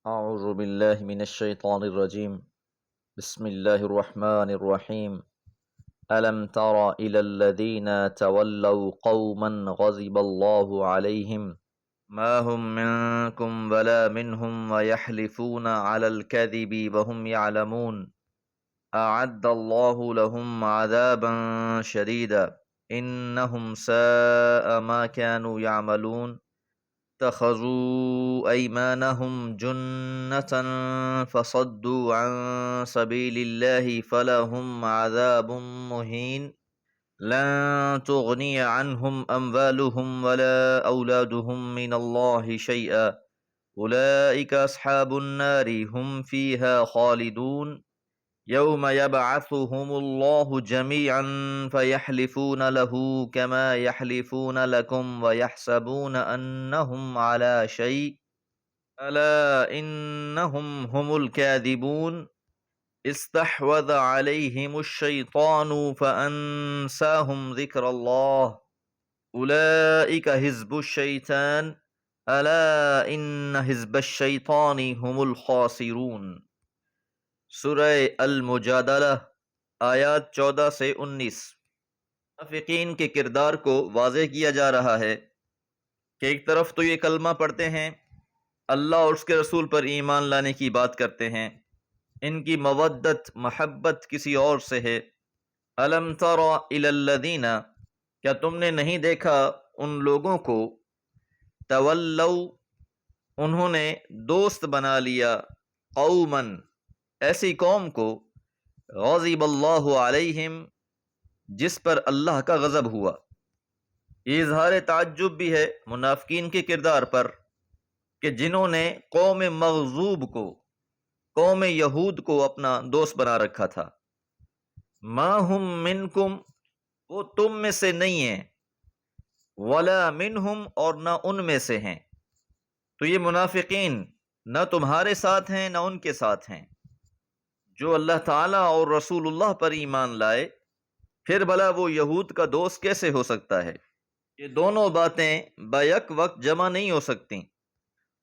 اعوذ باللہ من الشیطان الرجیم بسم اللہ الرحمن الرحیم الم تر الى الذین تولوا قوما غضب اللہ علیہم ما هم منکم ولا منهم ويحلفون على الكذب وهم يعلمون اعد اللہ لهم عذابا شدیدا انہم ساء ما كانوا يعملون اتخذوا أيمانهم جنة فصدوا عن سبيل الله فلهم عذاب مهين لن تغني عنهم أموالهم ولا أولادهم من الله شيئا أولئك أصحاب النار هم فيها خالدون يوم يبعثهم الله جميعا فيحلفون له كما يحلفون لكم ويحسبون أنهم على شيء ألا إنهم هم الكاذبون استحوذ عليهم الشيطان فأنساهم ذكر الله أولئك حزب الشيطان ألا إن حزب الشيطان هم الخاسرون۔ سورہ المجادلہ آیات 14 سے 19۔ منافقین کے کردار کو واضح کیا جا رہا ہے کہ ایک طرف تو یہ کلمہ پڑھتے ہیں، اللہ اور اس کے رسول پر ایمان لانے کی بات کرتے ہیں، ان کی مودت محبت کسی اور سے ہے۔ الم تر الی الذین، کیا تم نے نہیں دیکھا ان لوگوں کو، تولوا، انہوں نے دوست بنا لیا، قومن، ایسی قوم کو، غضب اللہ علیہم، جس پر اللہ کا غضب ہوا۔ یہ اظہار تعجب بھی ہے منافقین کے کردار پر کہ جنہوں نے قوم مغضوب کو، قوم یہود کو اپنا دوست بنا رکھا تھا۔ ما ہم منکم، وہ تم میں سے نہیں ہیں، ولا منہم، اور نہ ان میں سے ہیں۔ تو یہ منافقین نہ تمہارے ساتھ ہیں نہ ان کے ساتھ ہیں۔ جو اللہ تعالیٰ اور رسول اللہ پر ایمان لائے، پھر بھلا وہ یہود کا دوست کیسے ہو سکتا ہے؟ یہ دونوں باتیں بیک وقت جمع نہیں ہو سکتیں۔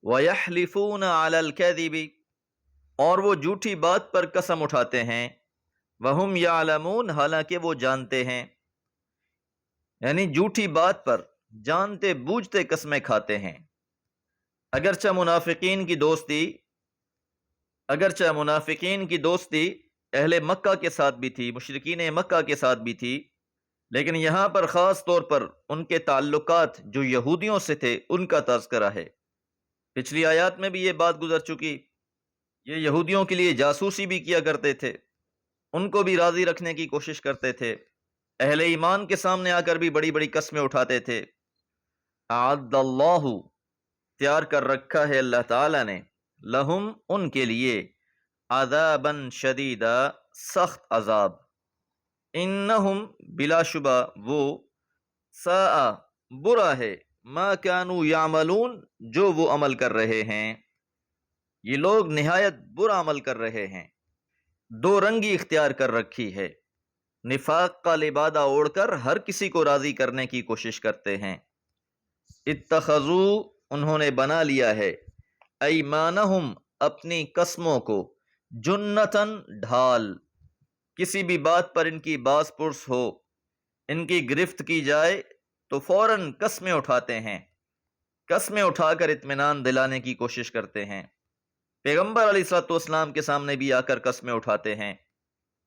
وَيَحْلِفُونَ عَلَى الْكَذِبِ، اور وہ جھوٹی بات پر قسم اٹھاتے ہیں، وَهُمْ يَعْلَمُونَ، حالانکہ وہ جانتے ہیں، یعنی جھوٹی بات پر جانتے بوجھتے قسمیں کھاتے ہیں۔ اگرچہ منافقین کی دوستی اہل مکہ کے ساتھ بھی تھی، مشرکین مکہ کے ساتھ بھی تھی، لیکن یہاں پر خاص طور پر ان کے تعلقات جو یہودیوں سے تھے ان کا تذکرہ ہے۔ پچھلی آیات میں بھی یہ بات گزر چکی، یہ یہودیوں کے لیے جاسوسی بھی کیا کرتے تھے، ان کو بھی راضی رکھنے کی کوشش کرتے تھے، اہل ایمان کے سامنے آ کر بھی بڑی بڑی قسمیں اٹھاتے تھے۔ اعد اللہ، تیار کر رکھا ہے اللہ تعالیٰ نے، لہم، ان کے لیے، عذابا شدیدا، سخت عذاب، انہم، بلا شبہ وہ، ساء، برا ہے، ما کانوا یعملون، جو وہ عمل کر رہے ہیں، یہ لوگ نہایت برا عمل کر رہے ہیں۔ دو رنگی اختیار کر رکھی ہے، نفاق کا لبادہ اوڑھ کر ہر کسی کو راضی کرنے کی کوشش کرتے ہیں۔ اتخذوا، انہوں نے بنا لیا ہے، ایمانہم، اپنی قسموں کو، جنتاً، ڈھال، کسی بھی بات پر ان کی باز پرس ہو، ان کی گرفت کی جائے تو فوراً قسمیں اٹھاتے ہیں، قسمیں اٹھا کر اطمینان دلانے کی کوشش کرتے ہیں۔ پیغمبر علیہ الصلوۃ والسلام کے سامنے بھی آ کر قسمیں اٹھاتے ہیں،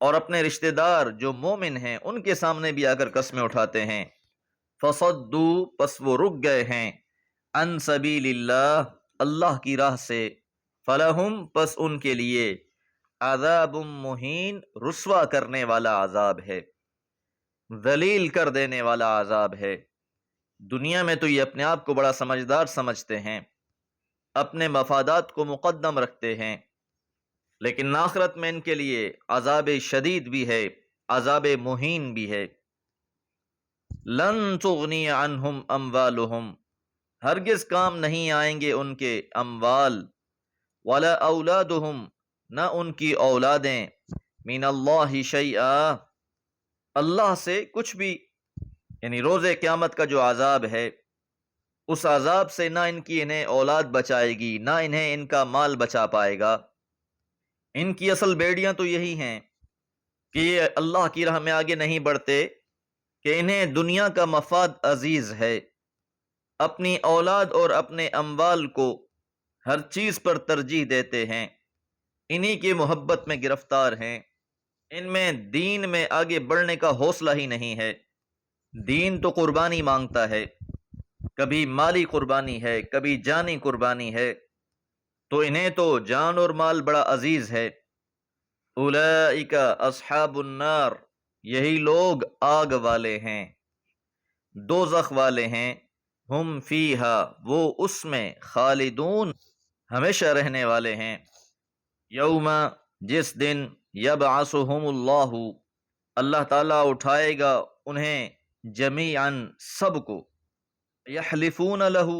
اور اپنے رشتہ دار جو مومن ہیں ان کے سامنے بھی آ کر قسمیں اٹھاتے ہیں۔ فصدوا، پس وہ رک گئے ہیں، عن سبیل اللہ، اللہ کی راہ سے، فلہم، پس ان کے لیے، عذاب مہین، رسوا کرنے والا عذاب ہے، ذلیل کر دینے والا عذاب ہے۔ دنیا میں تو یہ اپنے آپ کو بڑا سمجھدار سمجھتے ہیں، اپنے مفادات کو مقدم رکھتے ہیں، لیکن آخرت میں ان کے لیے عذاب شدید بھی ہے، عذاب مہین بھی ہے۔ لن تغنی عنہم اموالہم، ہرگز کام نہیں آئیں گے ان کے اموال، ولا اولادہم، نہ ان کی اولادیں، من اللہ شیئا، اللہ سے کچھ بھی، یعنی روز قیامت کا جو عذاب ہے اس عذاب سے نہ ان کی انہیں اولاد بچائے گی، نہ انہیں ان کا مال بچا پائے گا۔ ان کی اصل بیڑیاں تو یہی ہیں کہ یہ اللہ کی راہ میں آگے نہیں بڑھتے، کہ انہیں دنیا کا مفاد عزیز ہے، اپنی اولاد اور اپنے اموال کو ہر چیز پر ترجیح دیتے ہیں، انہی کی محبت میں گرفتار ہیں، ان میں دین میں آگے بڑھنے کا حوصلہ ہی نہیں ہے۔ دین تو قربانی مانگتا ہے، کبھی مالی قربانی ہے، کبھی جانی قربانی ہے، تو انہیں تو جان اور مال بڑا عزیز ہے۔ اولئک اصحاب النار، یہی لوگ آگ والے ہیں، دوزخ والے ہیں، ہم فیہا، وہ اس میں، خالدون، ہمیشہ رہنے والے ہیں۔ یوم، جس دن، یبعثہم اللہ، اللہ تعالیٰ اٹھائے گا انہیں جمیعاً، سب کو، یحلفون لہ،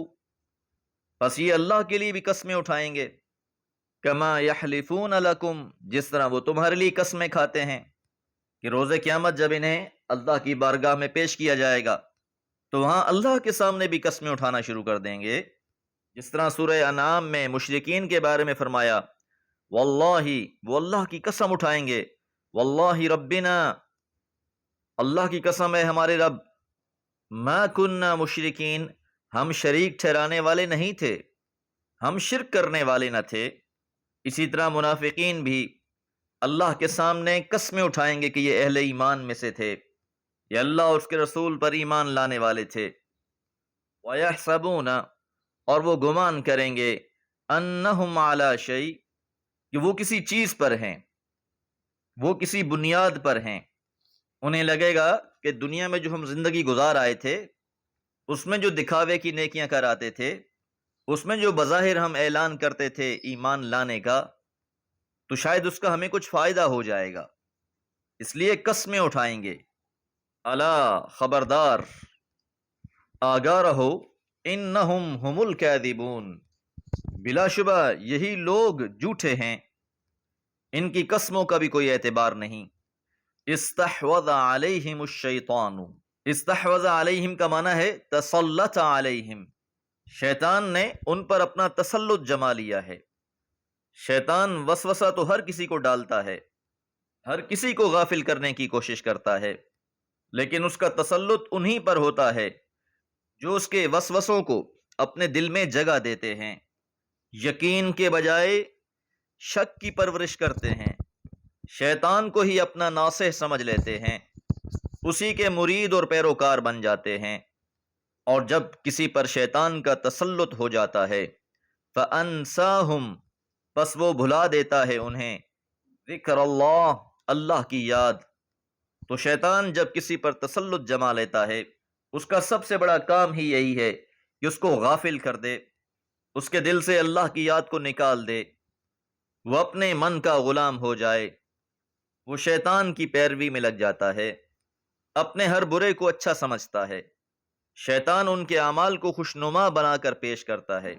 پس یہ اللہ کے لیے بھی قسمیں اٹھائیں گے، کما یحلفون لکم، جس طرح وہ تمہارے لیے قسمیں کھاتے ہیں، کہ روز قیامت جب انہیں اللہ کی بارگاہ میں پیش کیا جائے گا تو وہاں اللہ کے سامنے بھی قسمیں اٹھانا شروع کر دیں گے، جس طرح سورہ انعام میں مشرکین کے بارے میں فرمایا، واللہ، وہ اللہ کی قسم اٹھائیں گے، واللہ ربنا، اللہ کی قسم ہے ہمارے رب، ما کننا مشرکین، ہم شریک ٹھہرانے والے نہیں تھے، ہم شرک کرنے والے نہ تھے۔ اسی طرح منافقین بھی اللہ کے سامنے قسمیں اٹھائیں گے کہ یہ اہل ایمان میں سے تھے، یہ اللہ اور اس کے رسول پر ایمان لانے والے تھے۔ وَيَحْسَبُونَ، اور وہ گمان کریں گے، أَنَّهُمْ عَلَى شَيْءٍ، کہ وہ کسی چیز پر ہیں، وہ کسی بنیاد پر ہیں۔ انہیں لگے گا کہ دنیا میں جو ہم زندگی گزار آئے تھے، اس میں جو دکھاوے کی نیکیاں کر آتے تھے، اس میں جو بظاہر ہم اعلان کرتے تھے ایمان لانے کا، تو شاید اس کا ہمیں کچھ فائدہ ہو جائے گا، اس لیے قسمیں اٹھائیں گے۔ الا، خبردار، آگاہ رہو، انہم ہم الکاذبون، بلا شبہ یہی لوگ جھوٹے ہیں، ان کی قسموں کا بھی کوئی اعتبار نہیں۔ استحوذ علیہم الشیطان، استحوذ علیہم کا معنی ہے تسلط علیہم، شیطان نے ان پر اپنا تسلط جما لیا ہے۔ شیطان وسوسہ تو ہر کسی کو ڈالتا ہے، ہر کسی کو غافل کرنے کی کوشش کرتا ہے، لیکن اس کا تسلط انہی پر ہوتا ہے جو اس کے وسوسوں کو اپنے دل میں جگہ دیتے ہیں، یقین کے بجائے شک کی پرورش کرتے ہیں، شیطان کو ہی اپنا ناصح سمجھ لیتے ہیں، اسی کے مرید اور پیروکار بن جاتے ہیں، اور جب کسی پر شیطان کا تسلط ہو جاتا ہے، فَأَنْسَاهُمْ، پس وہ بھلا دیتا ہے انہیں، ذکر اللہ، اللہ کی یاد۔ تو شیطان جب کسی پر تسلط جما لیتا ہے، اس کا سب سے بڑا کام ہی یہی ہے کہ اس کو غافل کر دے، اس کے دل سے اللہ کی یاد کو نکال دے، وہ اپنے من کا غلام ہو جائے، وہ شیطان کی پیروی میں لگ جاتا ہے، اپنے ہر برے کو اچھا سمجھتا ہے، شیطان ان کے اعمال کو خوشنما بنا کر پیش کرتا ہے۔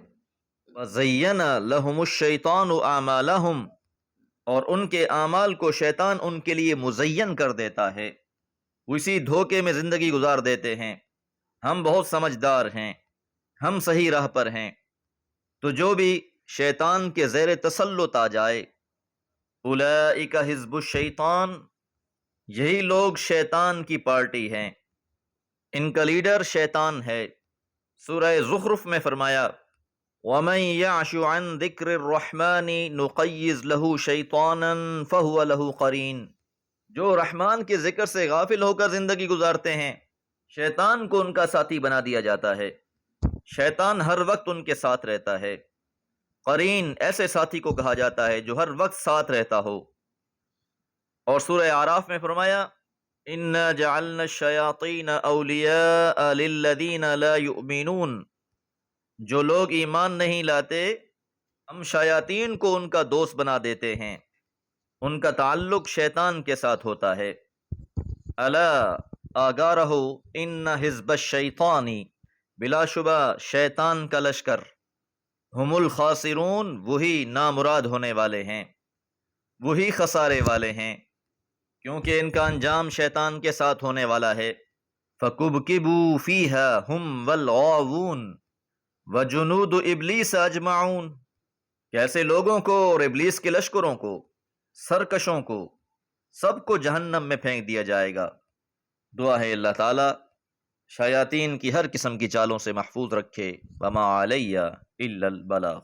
وَزَيَّنَ لَهُمُ الشَّيْطَانُ أَعْمَالَهُمْ، اور ان کے اعمال کو شیطان ان کے لیے مزین کر دیتا ہے، وہ اسی دھوکے میں زندگی گزار دیتے ہیں، ہم بہت سمجھدار ہیں، ہم صحیح راہ پر ہیں، تو جو بھی شیطان کے زیر تسلط آ جائے، اولئک حزب الشیطان، یہی لوگ شیطان کی پارٹی ہیں، ان کا لیڈر شیطان ہے۔ سورہ زخرف میں فرمایا، وَمَن يَعْشُ عَن ذِكْرِ الرَّحْمَنِ نُقَيِّضْ لَهُ شَيْطَانًا فَهُوَ لَهُ قَرِينٌ، جو رحمان کے ذکر سے غافل ہو کر زندگی گزارتے ہیں، شیطان کو ان کا ساتھی بنا دیا جاتا ہے، شیطان ہر وقت ان کے ساتھ رہتا ہے۔ قرین ایسے ساتھی کو کہا جاتا ہے جو ہر وقت ساتھ رہتا ہو۔ اور سورہ اعراف میں فرمایا، اِنَّا جَعَلْنَا الشَّيَاطِينَ أَوْلِيَاءَ لِلَّذِينَ لَا يُؤْمِنُونَ، جو لوگ ایمان نہیں لاتے، ہم شیاطین کو ان کا دوست بنا دیتے ہیں، ان کا تعلق شیطان کے ساتھ ہوتا ہے۔ الا، آگاہ رہو، ان حزب الشیطان، بلا شبہ شیطان کا لشکر، ہم الخاسرون، وہی نامراد ہونے والے ہیں، وہی خسارے والے ہیں، کیونکہ ان کا انجام شیطان کے ساتھ ہونے والا ہے۔ فَكُبْكِبُوا فِيهَا هُمْ وَالْغَاوُونَ، وجنود ابلیس اجمعون، کہ ایسے لوگوں کو اور ابلیس کے لشکروں کو، سرکشوں کو، سب کو جہنم میں پھینک دیا جائے گا۔ دعا ہے اللہ تعالیٰ شیاطین کی ہر قسم کی چالوں سے محفوظ رکھے۔ وما علیہ الا البلاغ۔